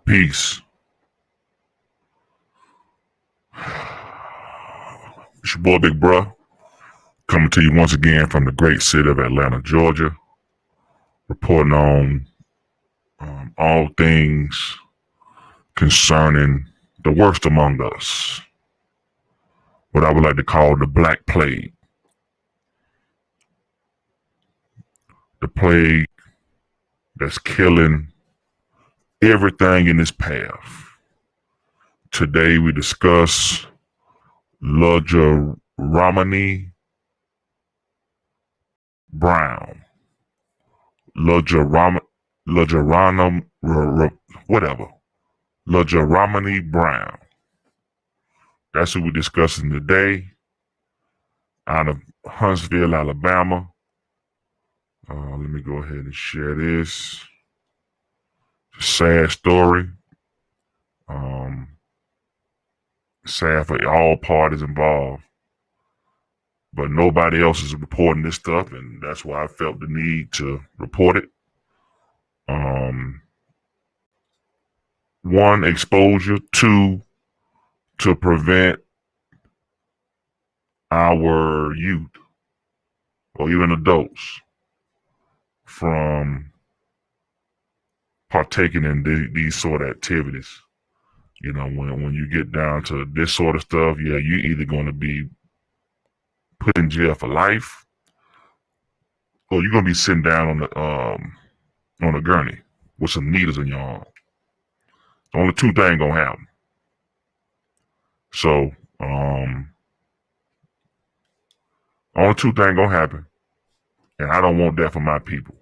Peace. It's your boy Big Bruh, coming to you once again from the great city of Atlanta, Georgia, reporting on all things concerning the worst among us, what I would like to call the Black Plague. The plague that's killing everything in its path. Today we discuss LaJeromeny Brown. LaJeromeny Brown. That's who we're discussing today, out of Huntsville, Alabama. Let me go ahead and share this. It's a sad story. Sad for all parties involved. But nobody else is reporting this stuff, and that's why I felt the need to report it. One, exposure. Two, to prevent our youth or even adults from partaking in these sort of activities. You know, when you get down to this sort of stuff, yeah, you're either going to be put in jail for life, or you're going to be sitting down on a gurney with some needles in your arm. Only two things going to happen. So, only two things going to happen, and I don't want that for my people.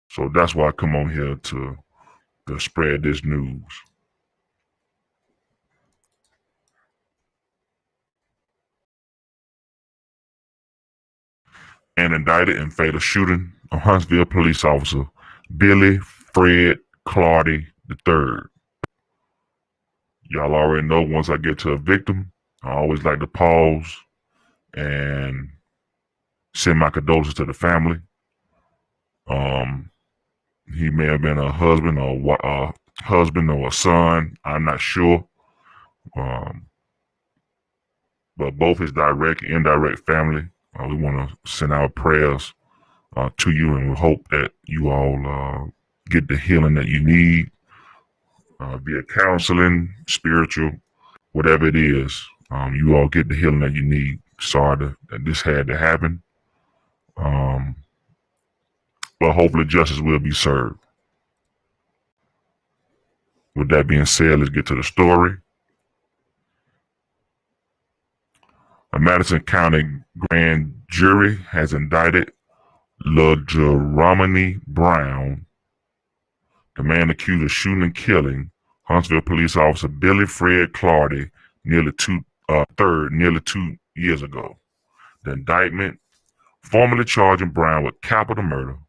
So that's why I come on here to spread this news. An indicted and fatal shooting of Huntsville police officer Billy Fred Clardy III. Y'all already know, once I get to a victim, I always like to pause and send my condolences to the family. He may have been a husband or a son, I'm not sure. But both his direct and indirect family, we want to send our prayers to you, and we hope that you all get the healing that you need, via counseling, spiritual, whatever it is. You all get the healing that you need. Sorry that this had to happen. But hopefully justice will be served. With that being said, let's get to the story. A Madison County grand jury has indicted LaJeromeny Brown, the man accused of shooting and killing Huntsville police officer Billy Fred Clardy nearly 2 years ago. The indictment, formally charging Brown with capital murder,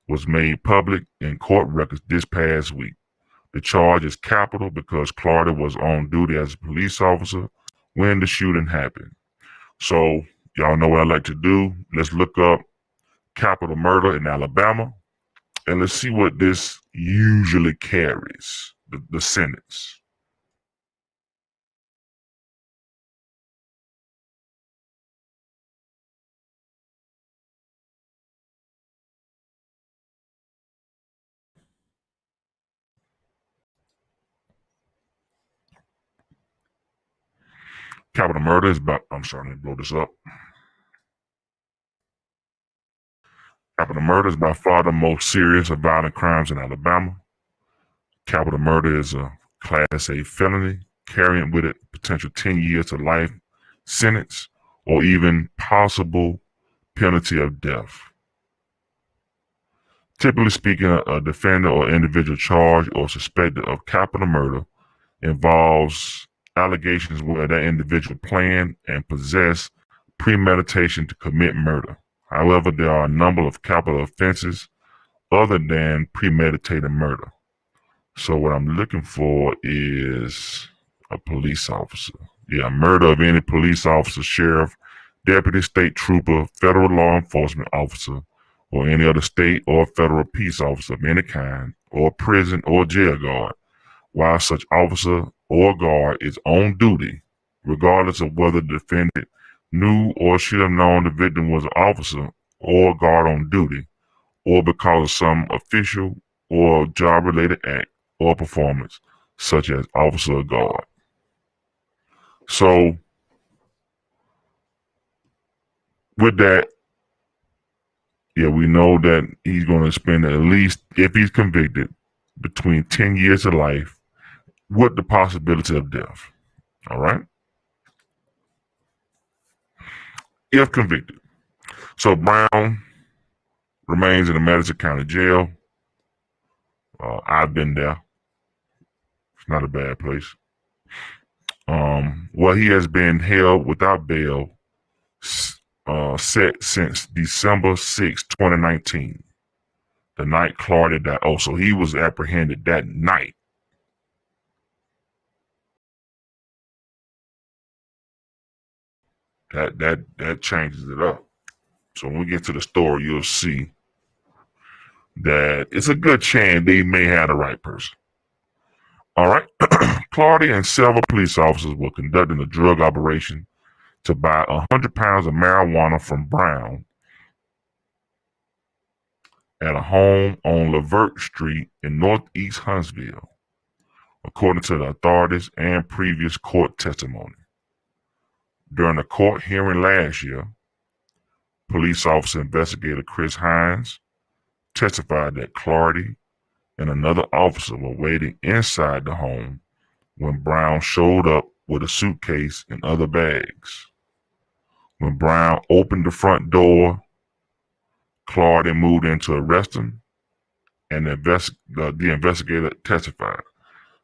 was made public in court records this past week. The charge is capital because Clardy was on duty as a police officer when the shooting happened. So, y'all know what I like to do. Let's look up capital murder in Alabama, and let's see what this usually carries, the sentence. Capital murder is about, I'm sorry, let me blow this up. Capital murder is by far the most serious of violent crimes in Alabama. Capital murder is a Class A felony, carrying with it potential 10 years to life sentence or even possible penalty of death. Typically speaking, a defendant or individual charged or suspected of capital murder involves allegations where that individual planned and possessed premeditation to commit murder. However, there are a number of capital offenses other than premeditated murder. So what I'm looking for is a police officer. Yeah, murder of any police officer, sheriff, deputy, state trooper, federal law enforcement officer, or any other state or federal peace officer of any kind, or prison or jail guard, while such officer or guard is on duty, regardless of whether the defendant knew or should have known the victim was an officer or guard on duty, or because of some official or job-related act or performance, such as officer or guard. So, with that, yeah, we know that he's going to spend at least, if he's convicted, between 10 years to life with the possibility of death. All right? If convicted. So Brown remains in the Madison County Jail. I've been there. It's not a bad place. Well, he has been held without bail set since December 6, 2019. The night Clardy died. Oh, so he was apprehended that night. That changes it up. So when we get to the story, you'll see that it's a good chance they may have the right person. All right. Clardy and several police officers were conducting a drug operation to buy 100 pounds of marijuana from Brown at a home on Levert Street in Northeast Huntsville, according to the authorities and previous court testimony. During a court hearing last year, police officer investigator Chris Hines testified that Clardy and another officer were waiting inside the home when Brown showed up with a suitcase and other bags. When Brown opened the front door, Clardy moved in to arrest him, and the investigator testified.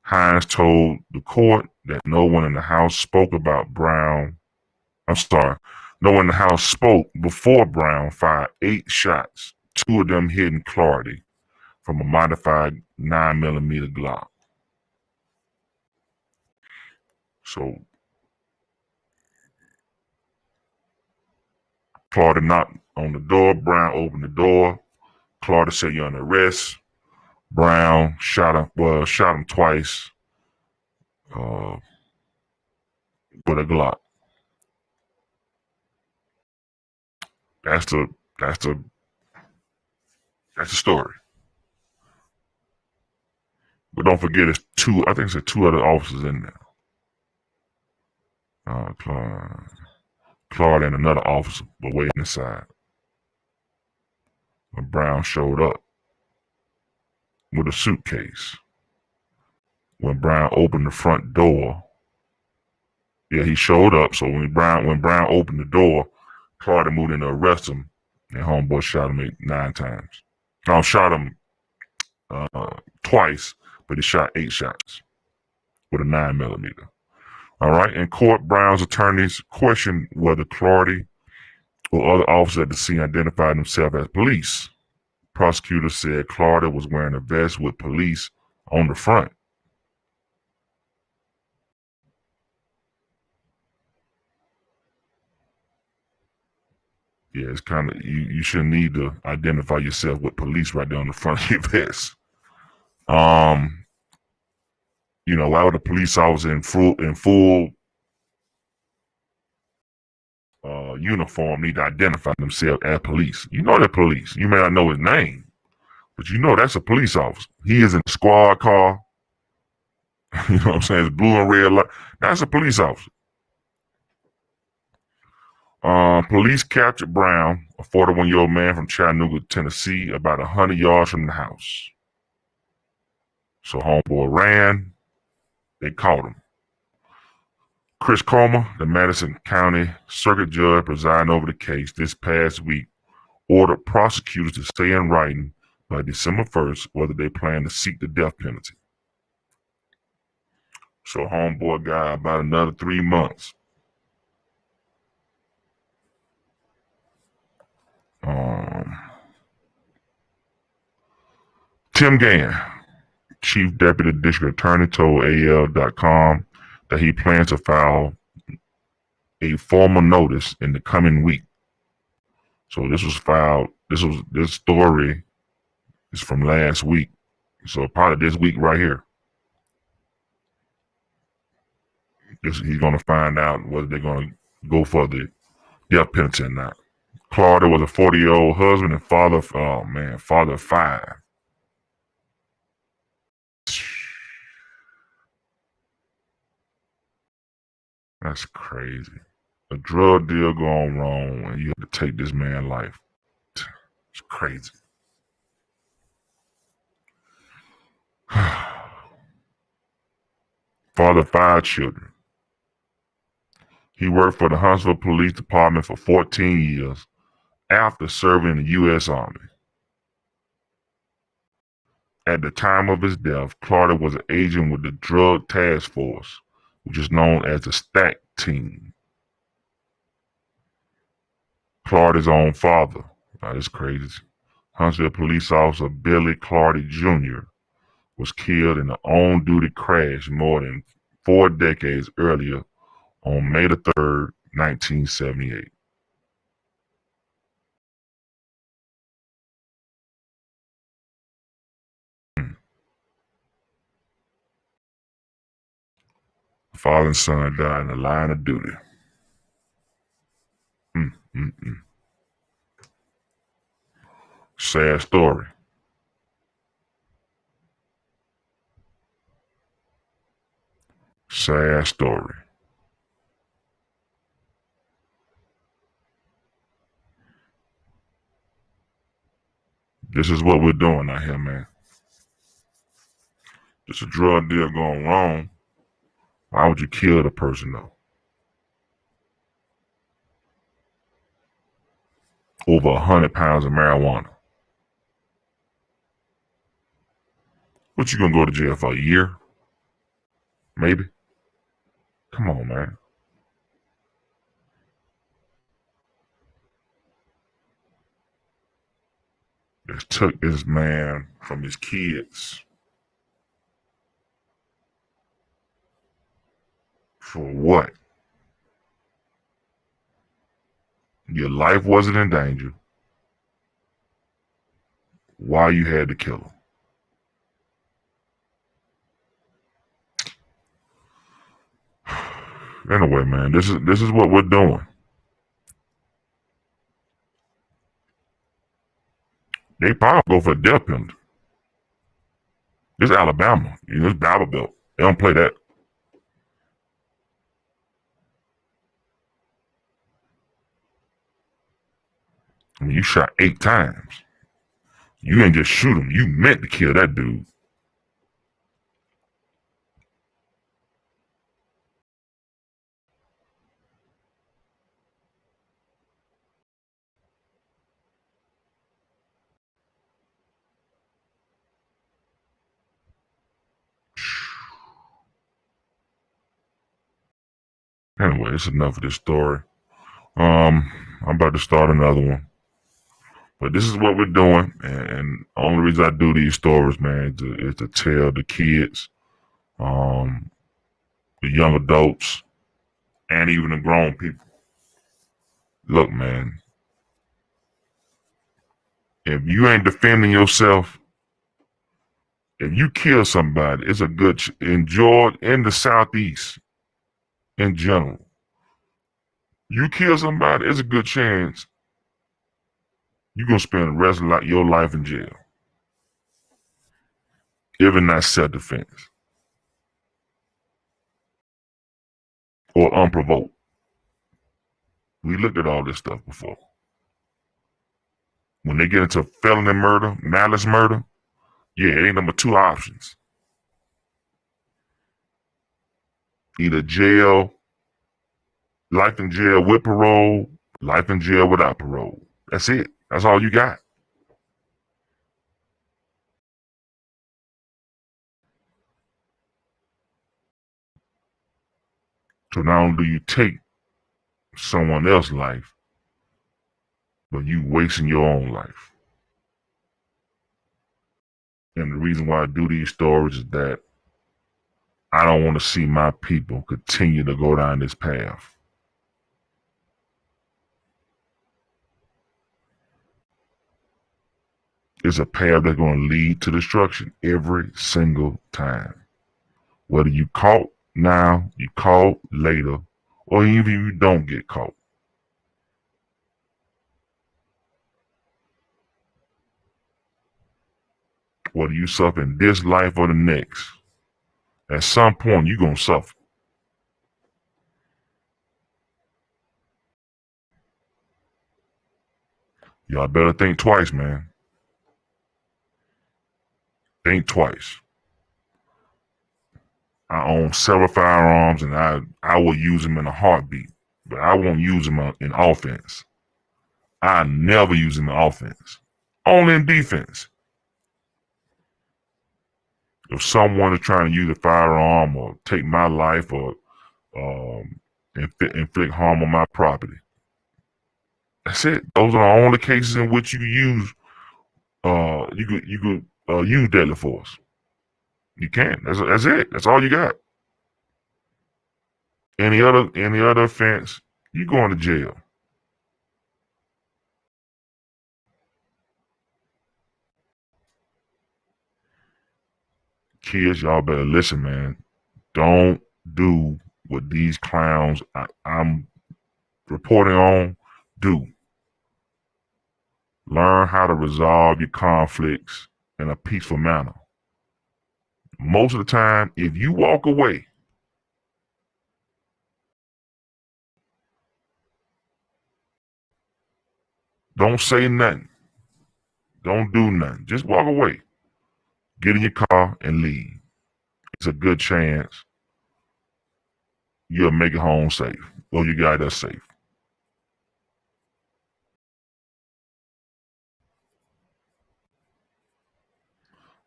Hines told the court that no one in the house spoke about Brown. No one in the house spoke before Brown fired 8 shots, 2 of them hitting Clardy from a modified 9mm Glock. So Clardy knocked on the door. Brown opened the door. Clardy said, "You're under arrest." Brown shot him twice with a Glock. That's the story. But don't forget, it's 2. I think it's 2 other officers in there. Clardy and another officer were waiting inside when Brown showed up with a suitcase. When Brown opened the front door, yeah, he showed up. So when Brown opened the door, Clardy moved in to arrest him, and homeboy shot him 9 times. No, shot him twice, but he shot 8 shots with a 9mm. All right. In court, Brown's attorneys questioned whether Clardy or other officers at the scene identified themselves as police. Prosecutors said Clardy was wearing a vest with police on the front. Yeah, it's kind of, you shouldn't need to identify yourself with police right there on the front of your vest. Why would a police officer in full uniform need to identify themselves as police? You know they're police. You may not know his name, but you know that's a police officer. He is in a squad car. You know what I'm saying? It's blue and red light. That's a police officer. Police captured Brown, a 41-year-old man from Chattanooga, Tennessee, about 100 yards from the house. So homeboy ran. They caught him. Chris Comer, the Madison County Circuit Judge presiding over the case this past week, ordered prosecutors to say in writing by December 1st whether they plan to seek the death penalty. So homeboy got about another 3 months. Tim Gann, Chief Deputy District Attorney, told AL.com that he plans to file a formal notice in the coming week So this was filed. This story is from last week. So probably this week right here. He's going to find out whether they're going to go for the death penalty or not. Claudia was a 40-year-old husband and father father of 5. That's crazy. A drug deal going wrong and you have to take this man's life. It's crazy. Father of 5 children. He worked for the Huntsville Police Department for 14 years after serving in the U.S. Army. At the time of his death, Claudia was an agent with the Drug Task Force, which is known as the STAC team. Claudia's own father, that's crazy, Huntsville police officer Billy Clardy Jr. was killed in an on-duty crash more than 4 decades earlier on May the 3rd, 1978. Father and son died in the line of duty. Sad story. Sad story. This is what we're doing out here, man. There's a drug deal going wrong. Why would you kill the person, though? Over 100 pounds of marijuana. What, you gonna go to jail for a year? Maybe? Come on, man. Just took this man from his kids. For what? Your life wasn't in danger. Why you had to kill him? Anyway, man, this is what we're doing. They probably go for a death penalty. This is Alabama. It's Bible Belt. They don't play that. I mean, you shot 8 times. You ain't just shoot him. You meant to kill that dude. Anyway, it's enough of this story. I'm about to start another one. But this is what we're doing, and the only reason I do these stories, man, is to tell the kids, the young adults, and even the grown people. Look, man, if you ain't defending yourself, if you kill somebody, it's a good in Georgia, in the Southeast, in general. You kill somebody, it's a good chance you're gonna spend the rest of your life in jail, even not self-defense or unprovoked. We looked at all this stuff before. When they get into felony murder, malice murder, yeah, it ain't number 2 options. Either jail, life in jail with parole, life in jail without parole. That's it. That's all you got. So not only do you take someone else's life, but you wasting your own life. And the reason why I do these stories is that I don't want to see my people continue to go down this path. is a path that's going to lead to destruction every single time. Whether you caught now, you caught later, or even if you don't get caught. Whether you suffer in this life or the next, at some point you're going to suffer. Y'all better think twice, man. Think twice. I own several firearms and I will use them in a heartbeat, but I won't use them in offense. I never use them in offense. Only in defense. If someone is trying to use a firearm or take my life or inflict harm on my property, that's it. Those are the only cases in which you use use deadly force. You can. That's it. That's all you got. Any other offense, you going to jail. Kids, y'all better listen, man. Don't do what these clowns I'm reporting on do. Learn how to resolve your conflicts in a peaceful manner. Most of the time, if you walk away, don't say nothing. Don't do nothing. Just walk away. Get in your car and leave. It's a good chance you'll make it home safe. Or you got us safe.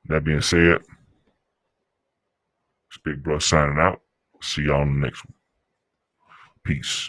That being said, it's Big Bro signing out. See y'all on the next one. Peace.